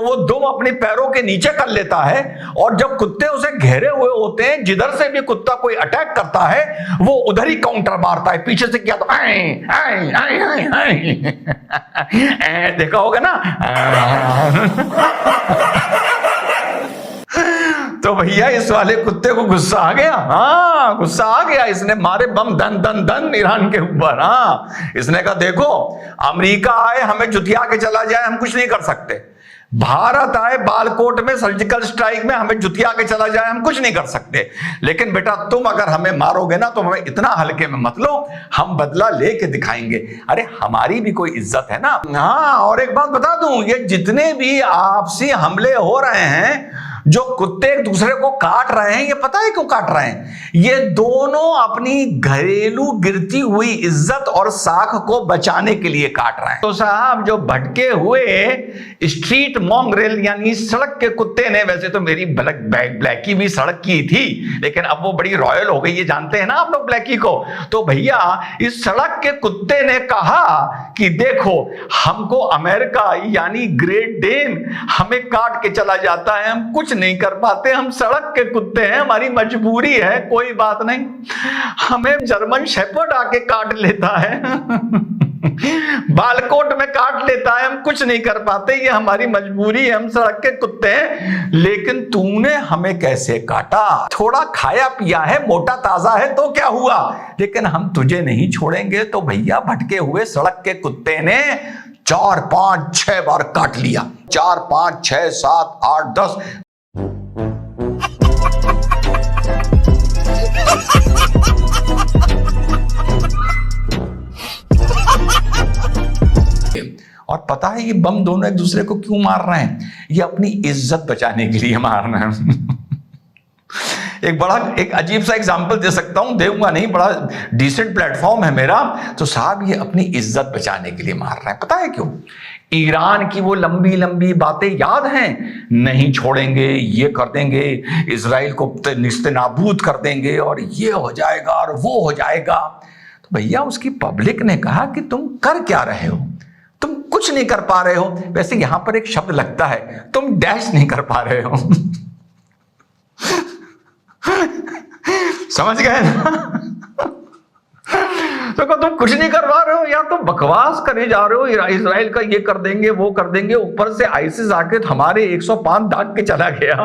तो वो दुम अपने पैरों के नीचे कर लेता है, और जब कुत्ते उसे घेरे हुए होते हैं, जिधर से भी कुत्ता कोई अटैक करता है वो उधर ही काउंटर मारता है। पीछे से क्या तो आई, आई, आई, आई, आई। देखा होगा ना। तो भैया इस वाले कुत्ते को गुस्सा आ गया। हाँ, गुस्सा आ गया, इसने मारे बम धन धन धन ईरान के ऊपर। हाँ, इसने कहा देखो, अमेरिका आए हमें जुतिया के चला जाए, हम कुछ नहीं कर सकते। भारत आए बालकोट में सर्जिकल स्ट्राइक में हमें जुतिया के चला जाए, हम कुछ नहीं कर सकते। लेकिन बेटा तुम अगर हमें मारोगे ना तो हमें इतना हल्के में मत लो, हम बदला लेके दिखाएंगे। अरे हमारी भी कोई इज्जत है ना। हाँ, और एक बात बता दूं, ये जितने भी आपसी हमले हो रहे हैं, जो कुत्ते एक दूसरे को काट रहे हैं, ये पता है क्यों काट रहे हैं? ये दोनों अपनी घरेलू गिरती हुई इज्जत और साख को बचाने के लिए काट रहे हैं। तो साहब, जो भटके हुए स्ट्रीट मॉन्ग्रेल यानी सड़क के कुत्ते ने, वैसे तो मेरी ब्लैकी भी सड़क की थी, लेकिन अब वो बड़ी रॉयल हो गई, ये जानते हैं ना आप लोग ब्लैकी को। तो भैया इस सड़क के कुत्ते ने कहा कि देखो, हमको अमेरिका यानी ग्रेट डेन हमें काट के चला जाता है, हम कुछ नहीं कर पाते, हम सड़क के कुत्ते हैं, हमारी मजबूरी है, कोई बात नहीं। हमें जर्मन शेपर्ड आके काट लेता है, बालकोट में काट लेता है, हम कुछ नहीं कर पाते, ये हमारी मजबूरी है, हम सड़क के कुत्ते हैं। लेकिन तूने हमें कैसे काटा? थोड़ा खाया पिया है, मोटा ताजा है तो क्या हुआ, लेकिन हम तुझे नहीं छोड़ेंगे। तो भैया भटके हुए सड़क के कुत्ते ने 4 5 6 बार काट लिया। 4 5 6 7 8 10। और पता है ये बम दोनों एक दूसरे को क्यों मार रहे हैं? ये अपनी इज्जत बचाने के लिए मार रहे हैं। एक अजीब सा एग्जांपल दे सकता हूं, दूंगा नहीं, बड़ा डिसेंट प्लेटफॉर्म है मेरा। तो साहब ये अपनी इज्जत बचाने के लिए मार रहे हैं। पता है क्यों? ईरान की वो लंबी लंबी बातें याद हैं, नहीं छोड़ेंगे, ये कर देंगे, इजराइल को निस्तेनाबूद कर देंगे, और ये हो जाएगा और वो हो जाएगा। तो भैया उसकी पब्लिक ने कहा कि तुम कर क्या रहे हो, तुम कुछ नहीं कर पा रहे हो। वैसे यहां पर एक शब्द लगता है, तुम डैश नहीं कर पा रहे हो। समझ गए ना? तो तुम कुछ नहीं कर पा रहे हो, या तो बकवास करे जा रहे हो, इजराइल का ये कर देंगे वो कर देंगे, ऊपर से आईसिस आके हमारे 105 दाग के चला गया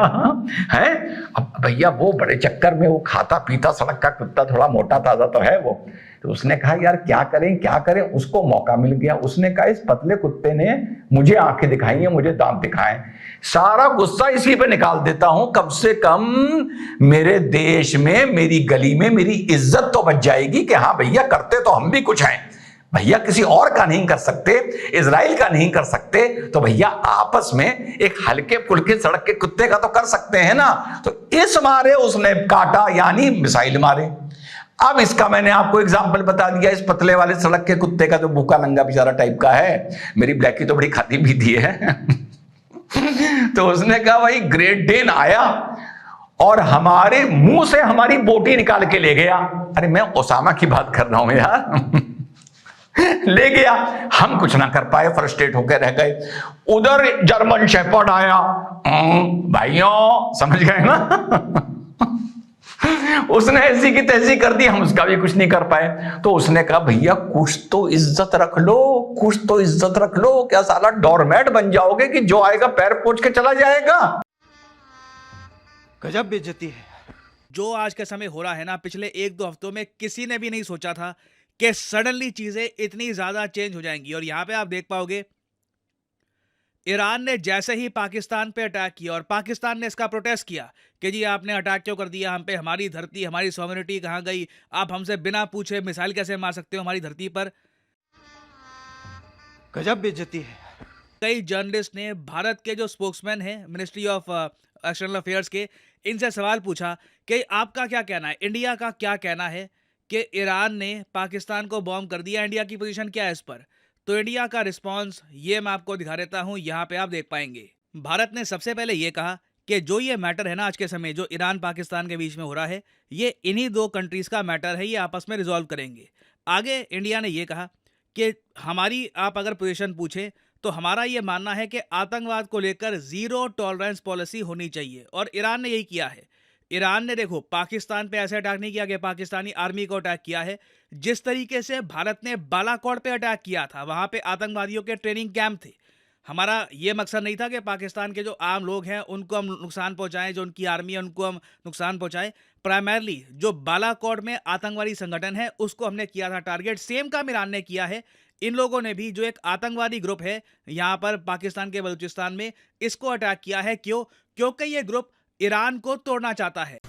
है। अब भैया वो बड़े चक्कर में, वो खाता पीता सड़क का कुत्ता, थोड़ा मोटा ताजा तो है वो। तो उसने कहा यार क्या करें क्या करें, उसको मौका मिल गया। उसने कहा इस पतले कुत्ते ने मुझे आंखें दिखाई हैं, मुझे दांत दिखाएं, सारा गुस्सा इसी पे निकाल देता हूं, कम से कम मेरे देश में, मेरी गली में मेरी इज्जत तो बच जाएगी कि हाँ भैया करते तो हम भी कुछ हैं। भैया किसी और का नहीं कर सकते, इजराइल का नहीं कर सकते, तो भैया आपस में एक हल्के फुल्के सड़क के कुत्ते का तो कर सकते हैं ना। तो इस मारे उसने काटा, यानी मिसाइल मारे। अब इसका मैंने आपको एग्जाम्पल बता दिया, इस पतले वाले सड़क के कुत्ते का, जो भूखा नंगा बेचारा टाइप का है। मेरी ब्लैकी तो बड़ी खाती पीती है। तो उसने कहा भाई ग्रेट डेन आया और हमारे मुंह से हमारी बोटी निकाल के ले गया। अरे मैं ओसामा की बात कर रहा हूं यार। ले गया, हम कुछ ना कर पाए, फ्रस्ट्रेट होकर रह गए। उधर जर्मन शेपर्ड आया, भाइयों समझ गए ना। उसने ऐसी की तैसी कर दी, हम उसका भी कुछ नहीं कर पाए। तो उसने कहा भैया कुछ तो इज्जत रख लो, कुछ तो इज्जत रख लो, क्या साला डोरमैट बन जाओगे कि जो आएगा पैर पोंछ के चला जाएगा? गजब बेइज्जती है जो आज के समय हो रहा है ना, पिछले 1-2 हफ्तों में किसी ने भी नहीं सोचा था कि सडनली चीजें इतनी ज्यादा चेंज हो जाएंगी। और यहाँ पे आप देख पाओगे, ईरान ने जैसे ही पाकिस्तान पे अटैक किया और पाकिस्तान ने इसका प्रोटेस्ट किया कि जी आपने अटैक क्यों कर दिया हम पे, हमारी धरती, हमारी सॉवरेनिटी कहाँ गई, आप हमसे बिना पूछे मिसाइल कैसे मार सकते हो हमारी धरती पर। गजब बेइज्जती है। कई जर्नलिस्ट ने भारत के जो स्पोक्समैन हैं मिनिस्ट्री ऑफ एक्सटर्नल अफेयर्स के, इनसे सवाल पूछा कि आपका क्या कहना है, इंडिया का क्या कहना है कि ईरान ने पाकिस्तान को बॉम्ब कर दिया, इंडिया की पोजीशन क्या है इस पर। तो इंडिया का रिस्पांस ये मैं आपको दिखा देता हूं, यहाँ पे आप देख पाएंगे। भारत ने सबसे पहले ये कहा कि जो ये मैटर है ना आज के समय जो ईरान पाकिस्तान के बीच में हो रहा है, ये इन्हीं 2 कंट्रीज का मैटर है, ये आपस में रिजॉल्व करेंगे। आगे इंडिया ने ये कहा कि हमारी आप अगर पोजीशन पूछें तो हमारा ये मानना है कि आतंकवाद को लेकर जीरो टॉलरेंस पॉलिसी होनी चाहिए, और ईरान ने यही किया है। ईरान ने देखो पाकिस्तान पे ऐसे अटैक नहीं किया कि पाकिस्तानी आर्मी को अटैक किया है। जिस तरीके से भारत ने बालाकोट पे अटैक किया था, वहां पे आतंकवादियों के ट्रेनिंग कैंप थे। हमारा ये मकसद नहीं था कि पाकिस्तान के जो आम लोग हैं उनको हम नुकसान पहुंचाएं, जो उनकी आर्मी है उनको हम नुकसान पहुंचाएं। प्राइमरली जो बालाकोट में आतंकवादी संगठन है उसको हमने किया था टारगेट। सेम काम ईरान ने किया है। इन लोगों ने भी जो एक आतंकवादी ग्रुप है यहाँ पर पाकिस्तान के बलूचिस्तान में, इसको अटैक किया है। क्यों? क्योंकि ये ग्रुप ईरान को तोड़ना चाहता है।